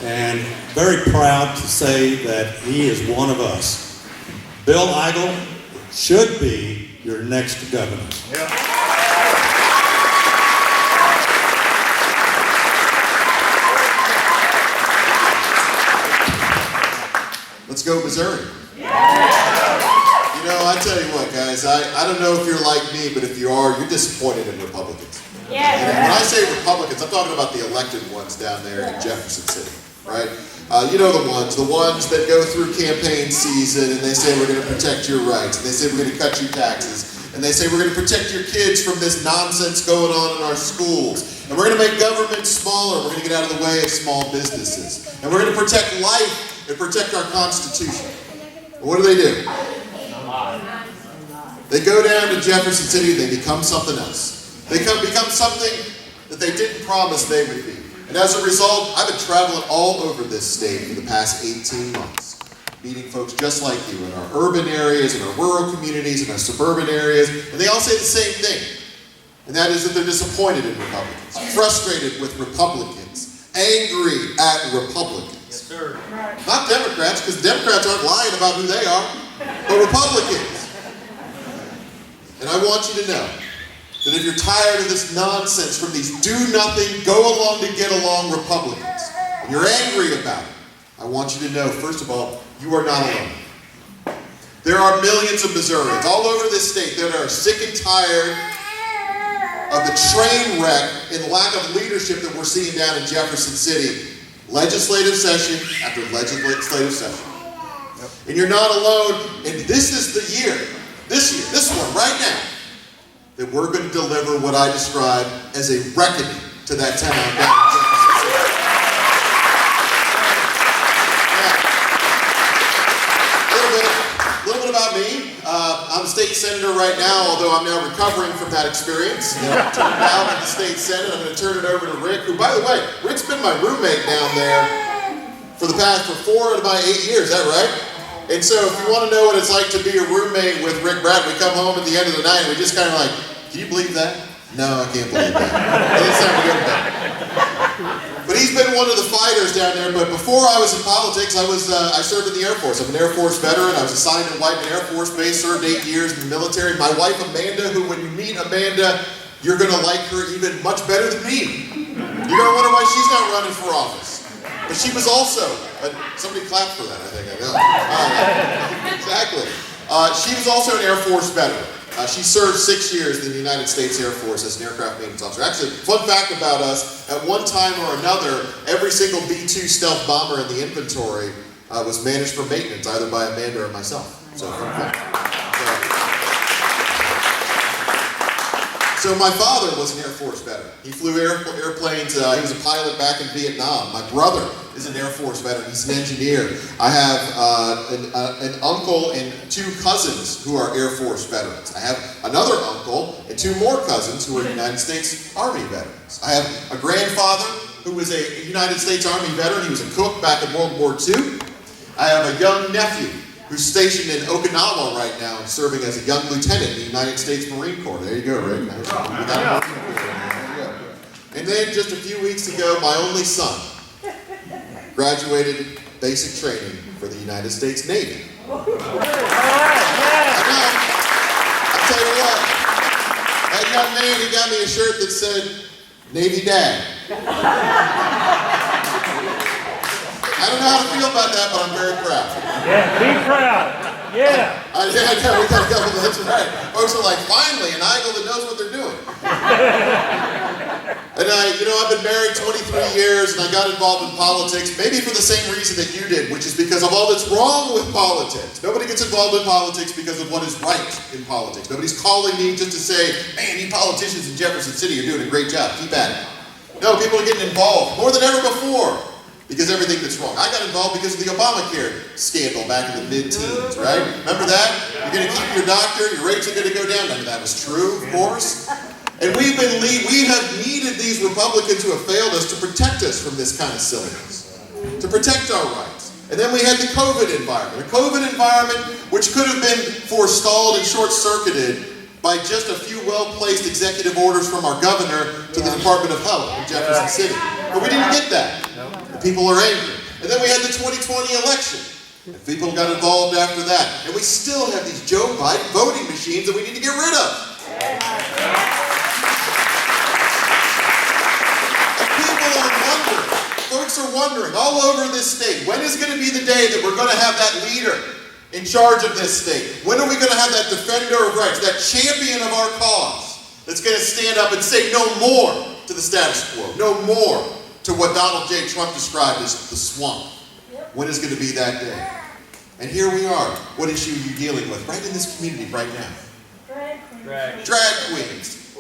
and very proud to say that he is one of us. Bill Eigel should be your next governor. Yeah. Let's go Missouri. You know, I tell you what, guys, I don't know if you're like me, but if you are, you're disappointed in Republicans. And when I say Republicans, I'm talking about the elected ones down there in Jefferson City, right? You know the ones that go through campaign season and they say we're going to protect your rights, and they say we're going to cut your taxes, and they say we're going to protect your kids from this nonsense going on in our schools, and we're going to make government smaller, we're going to get out of the way of small businesses, and we're going to protect life and protect our Constitution. And what do? They go down to Jefferson City, they become something else. They become something that they didn't promise they would be. And as a result, I've been traveling all over this state for the past 18 months, meeting folks just like you in our urban areas, in our rural communities, in our suburban areas, and they all say the same thing. And that is that they're disappointed in Republicans, frustrated with Republicans, angry at Republicans. Yes, sir. Not Democrats, because Democrats aren't lying about who they are, but Republicans. And I want you to know that if you're tired of this nonsense from these do-nothing, go-along-to-get-along Republicans, and you're angry about it, I want you to know, first of all, you are not alone. There are millions of Missourians all over this state that are sick and tired of the train wreck and lack of leadership that we're seeing down in Jefferson City. Legislative session after legislative session. And you're not alone, and this is the year, this one right now, that we're going to deliver what I describe as a reckoning to that town down in Jefferson City. A little bit about me. I'm a state senator right now, although I'm now recovering from that experience. I'm turned down in the state senate. I'm going to turn it over to Rick, who, by the way, Rick's been my roommate down there for 4 of my 8 years. Is that right? And so if you want to know what it's like to be a roommate with Rick Bratton, we come home at the end of the night and we just kind of like, can you believe that? No, I can't believe that. And it's time to go to bed. But he's been one of the fighters down there. But before I was in politics, I served in the Air Force. I'm an Air Force veteran. I was assigned to Whiteman Air Force Base, served 8 years in the military. My wife, Amanda, who when you meet Amanda, you're going to like her even much better than me. You're going to wonder why she's not running for office. But she was also, somebody clapped for that, I think, I know. Exactly. She was also an Air Force veteran. She served 6 years in the United States Air Force as an aircraft maintenance officer. Actually, fun fact about us, at one time or another, every single B-2 stealth bomber in the inventory was managed for maintenance, either by Amanda or myself. So, fun fact. So my father was an Air Force veteran. He flew airplanes. He was a pilot back in Vietnam. My brother is an Air Force veteran. He's an engineer. I have an uncle and 2 cousins who are Air Force veterans. I have another uncle and 2 more cousins who are United States Army veterans. I have a grandfather who was a United States Army veteran. He was a cook back in World War II. I have a young nephew who's stationed in Okinawa right now and serving as a young lieutenant in the United States Marine Corps. There you go, Rick. And then just a few weeks ago, my only son graduated basic training for the United States Navy. I tell you what, that young man, he got me a shirt that said, Navy Dad. I don't know how to feel about that, but I'm very proud. Yeah, be proud. Yeah. We got a couple, that's right. Folks are like, finally, an Eigel that knows what they're doing. And I've been married 23 years, and I got involved in politics, maybe for the same reason that you did, which is because of all that's wrong with politics. Nobody gets involved in politics because of what is right in politics. Nobody's calling me just to say, man, you politicians in Jefferson City are doing a great job. Keep at it. No, people are getting involved more than ever before. Because everything that's wrong. I got involved because of the Obamacare scandal back in the mid-teens, right? Remember that? You're going to keep your doctor, your rates are going to go down. None of that was true, of course. And we have needed these Republicans who have failed us to protect us from this kind of silliness. To protect our rights. And then we had the COVID environment. A COVID environment which could have been forestalled and short-circuited by just a few well-placed executive orders from our governor to the Department of Health in Jefferson City. But we didn't get that. People are angry. And then we had the 2020 election. And people got involved after that. And we still have these Joe Biden voting machines that we need to get rid of. And people are wondering, folks are wondering all over this state, when is going to be the day that we're going to have that leader in charge of this state? When are we going to have that defender of rights, that champion of our cause, that's going to stand up and say no more to the status quo, no more to what Donald J. Trump described as the swamp? When is going to be that day? And here we are. What issue are you dealing with right in this community right now? Drag queens.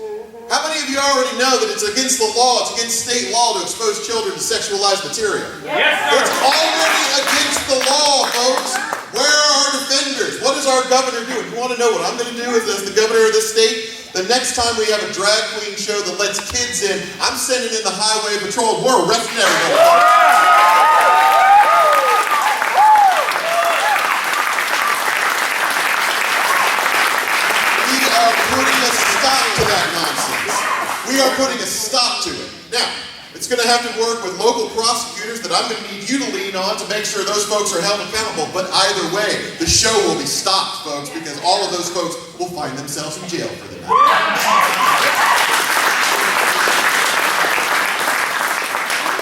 How many of you already know that it's against the law, it's against state law to expose children to sexualized material? Yes, sir. It's already against the law, folks. Where are our defenders? What is our governor doing? You want to know what I'm going to do as the governor of this state? The next time we have a drag queen show that lets kids in, I'm sending in the highway patrol. We're arresting everybody. We are putting a stop to it. Now, it's going to have to work with local prosecutors that I'm going to need you to lean on to make sure those folks are held accountable. But either way, the show will be stopped, folks, because all of those folks will find themselves in jail for the night.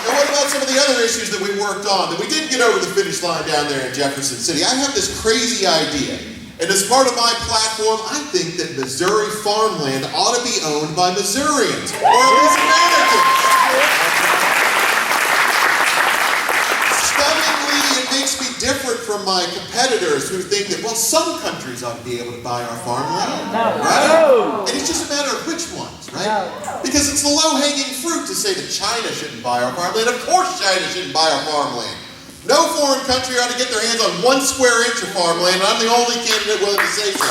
Now, what about some of the other issues that we worked on that we didn't get over the finish line down there in Jefferson City? I have this crazy idea. And as part of my platform, I think that Missouri farmland ought to be owned by Missourians, or at least Americans. Stunningly, it makes me different from my competitors who think that, well, some countries ought to be able to buy our farmland, right? And it's just a matter of which ones, right? Because it's the low-hanging fruit to say that China shouldn't buy our farmland. Of course China shouldn't buy our farmland. No foreign country ought to get their hands on 1 square inch of farmland, and I'm the only candidate willing to say so.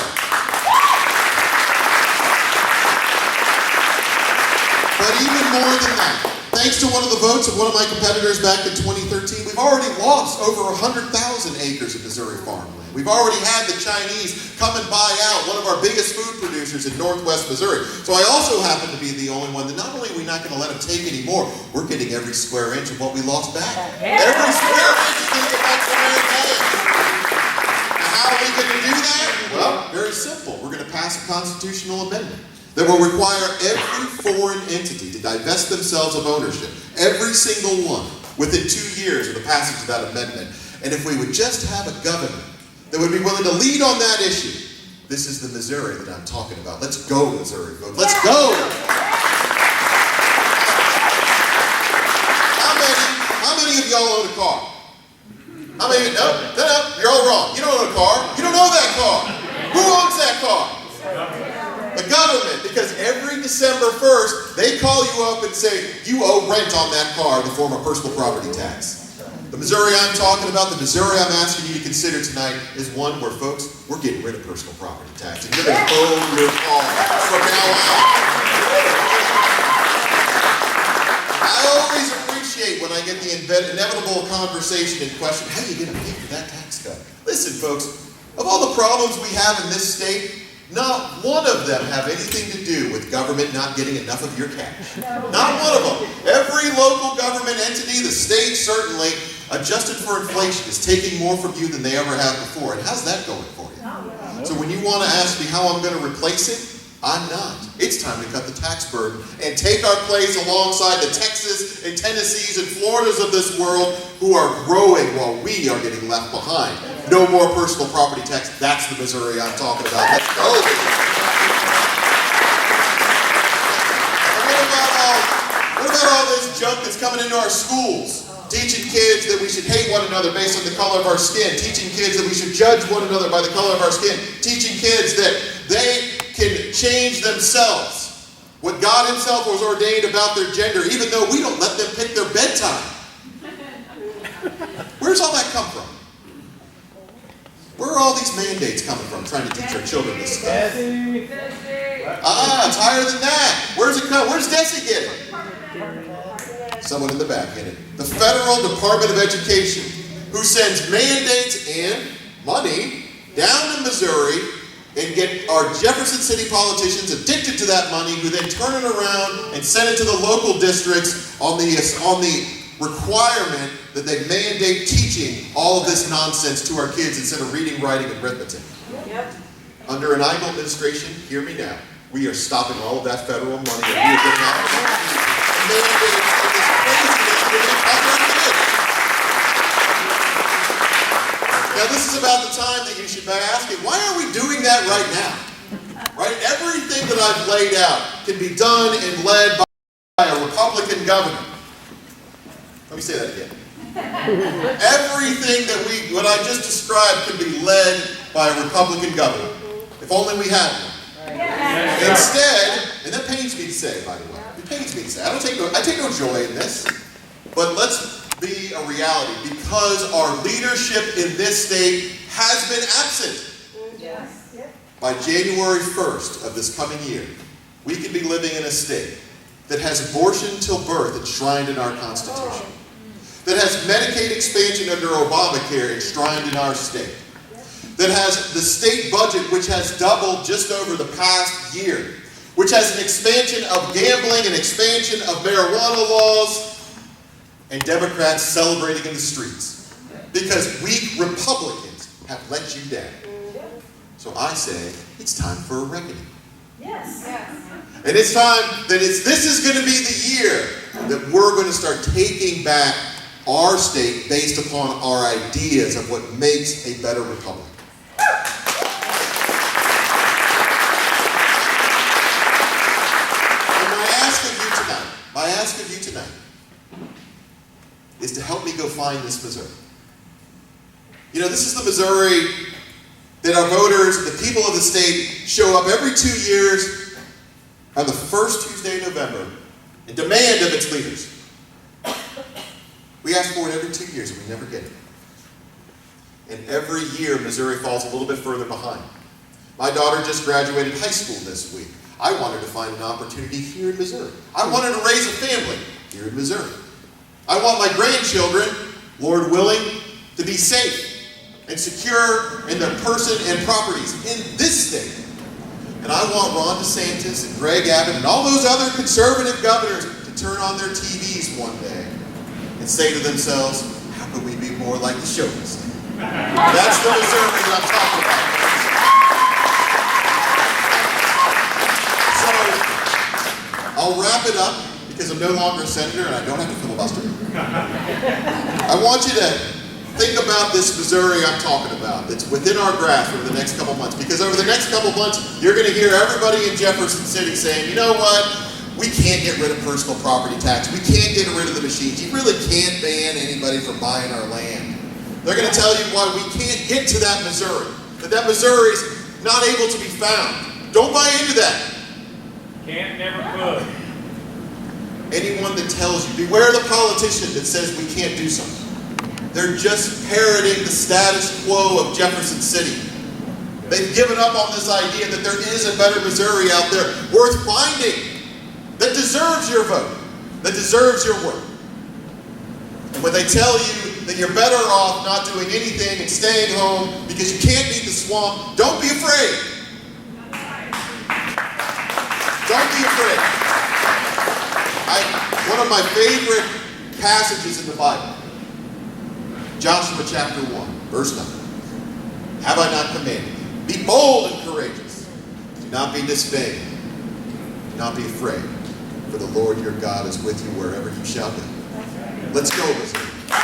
But even more than that, thanks to one of the votes of one of my competitors back in 2013, we've already lost over 100,000 acres of Missouri farmland. We've already had the Chinese come and buy out one of our biggest food producers in northwest Missouri. So I also happen to be the only one that not only are we not going to let them take any more, we're getting every square inch of what we lost back. Every square inch is going to get back to American. Now, how are we going to do that? Well, very simple. We're going to pass a constitutional amendment that will require every foreign entity to divest themselves of ownership, every single one, within 2 years of the passage of that amendment. And if we would just have a governor that would be willing to lead on that issue, this is the Missouri that I'm talking about. Let's go, Missouri, folks. Let's go! How many of y'all own a car? How many? No, you're all wrong. You don't own a car. You don't own that car. Who owns that car? The government, because every December 1st, they call you up and say, you owe rent on that car in the form of personal property tax. The Missouri I'm talking about, the Missouri I'm asking you to consider tonight is one where, folks, we're getting rid of personal property tax. And you're going to own your car from now on. I always appreciate when I get the inevitable conversation in question, how are you going to pay for that tax cut? Listen, folks, of all the problems we have in this state, not one of them have anything to do with government not getting enough of your cash. Not one of them. Every local government entity, the state certainly, adjusted for inflation, is taking more from you than they ever have before. And how's that going for you? So when you want to ask me how I'm going to replace it, I'm not. It's time to cut the tax burden and take our place alongside the Texas and Tennessees and Floridas of this world who are growing while we are getting left behind. No more personal property tax. That's the Missouri I'm talking about. Let's go. What about all this junk that's coming into our schools? Teaching kids that we should hate one another based on the color of our skin. Teaching kids that we should judge one another by the color of our skin. Teaching kids that they can change themselves. What God himself was ordained about their gender, even though we don't let them pick their bedtime. Where's all that come from? Where are all these mandates coming from, trying to teach our children this stuff? It's higher than that. Where's it come? Where's Desi get it? Someone in the back hit it. The Federal Department of Education, who sends mandates and money down to Missouri and get our Jefferson City politicians addicted to that money, who then turn it around and send it to the local districts on the requirement that they mandate teaching all of this nonsense to our kids instead of reading, writing, and arithmetic. Yep. Under an Eigel administration, hear me now, we are stopping all of that federal money that we are getting out of mandates of this craziness we're going to cover our kids. Now this is about the time that you should be asking, why are we doing that right now? Right? Everything that I've laid out can be done and led by a Republican governor. Let me say that again. Everything that what I just described can be led by a Republican governor. If only we had one. Instead, and that pains me to say, by the way, it pains me to say, I take no joy in this, but let's be a reality, because our leadership in this state has been absent. By January 1st of this coming year, we could be living in a state that has abortion till birth enshrined in our Constitution, that has Medicaid expansion under Obamacare enshrined in our state, that has the state budget which has doubled just over the past year, which has an expansion of gambling, an expansion of marijuana laws, and Democrats celebrating in the streets because weak Republicans have let you down. So I say, it's time for a reckoning. Yes. And it's time that this is going to be the year that we're going to start taking back our state based upon our ideas of what makes a better republic. And my ask of you tonight is to help me go find this Missouri. You know, this is the Missouri that our voters, the people of the state, show up every 2 years on the first Tuesday in November and demand of its leaders. We ask for it every 2 years and we never get it. And every year, Missouri falls a little bit further behind. My daughter just graduated high school this week. I wanted to find an opportunity here in Missouri. I wanted to raise a family here in Missouri. I want my grandchildren, Lord willing, to be safe and secure in their person and properties in this state. And I want Ron DeSantis and Greg Abbott and all those other conservative governors to turn on their TVs one day and say to themselves, how could we be more like the show business? That's the Missouri that I'm talking about. So, I'll wrap it up because I'm no longer a senator and I don't have to filibuster. I want you to think about this Missouri I'm talking about that's within our grasp over the next couple months, because over the next couple months, you're going to hear everybody in Jefferson City saying, you know what, we can't get rid of personal property tax, we can't get rid of the machines, you really can't ban anybody from buying our land. They're going to tell you why we can't get to that Missouri, that Missouri's not able to be found. Don't buy into that. Can't, never could. Anyone that tells you, beware the politician that says we can't do something. They're just parroting the status quo of Jefferson City. They've given up on this idea that there is a better Missouri out there worth finding, that deserves your vote, that deserves your work. And when they tell you that you're better off not doing anything and staying home because you can't beat the swamp, don't be afraid. Don't be afraid. One of my favorite passages in the Bible, Joshua chapter 1, verse 9. Have I not commanded you? Be bold and courageous. Do not be dismayed. Do not be afraid. For the Lord your God is with you wherever you shall go. Let's go, Missouri. All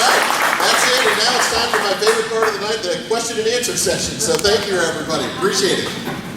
right, that's it. And now it's time for my favorite part of the night, the question and answer session. So thank you, everybody. Appreciate it.